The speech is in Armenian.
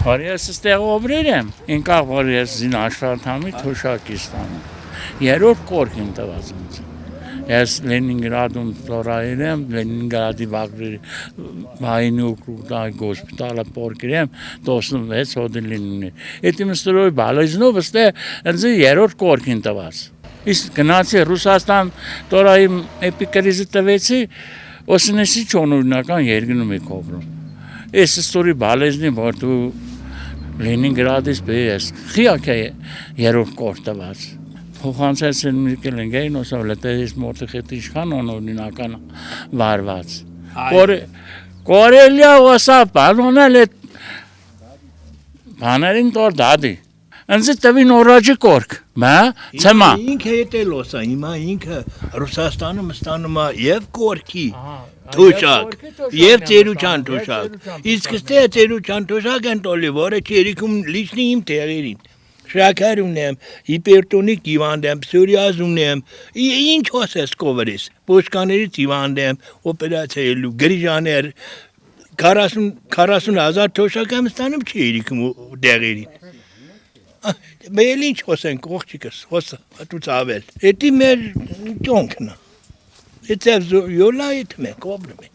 Որ ես ստեղ օբրեր եմ, ինքաղ որ ես զին աշխարհամի թոշակիստանը։ Երրորդ կորքին տված ինձ։ Ես Լենինգրադում ծորայել եմ, Լենինգրադի վայնի ուկրուկտայ գոսպիտալը պորկել եմ, 16 հոդելինի։ Էդի մստորոյ բալեզնով ստե ինձ երրորդ կորքին տված։ Իսկ գնացի Ռուսաստան տորայի էպիկրիզը տվեցի, օսնեսի չոնորնական երկնում եք օբրում։ Այս ստորի բալեզնի որ դու Լենինգրադից բես, խիակ է երրորդ կորք տված։ Փոխանցած են միկել են գային ոսավ լետերից մորտխետ իշխան օնորնական վարված։ Կորելյա ոսավ բանոնել է բաներին տոր դադի։ Ընձի տվին օրաջի կորք, մա, ծեմա։ Ինքը հետելոս է, հիմա ինքը Ռուսաստանում ստանում է և կորքի թոշակ, և ծերուչան թոշակ։ Իսկ ստե ծերուչան թոշակ են տոլի, որը չերիքում լիչնի իմ տեղերին։ Շաքար ունեմ, հիպերտոնիկ հիվանդ եմ, պսորիազ ունեմ, ինչ հոսես կովրես, պոշկաներից հիվանդ եմ, օպերացիայելու, գրիժաներ, 40,000 թոշակ եմ ստանում չերիքում տեղերին։ Բել ինչ հոսենք, ողջիկս, հոսը, հատուց ավել։ Էդի մեր ճոնքն է։ Էդև յոլա էդ մենք, օբրում ենք։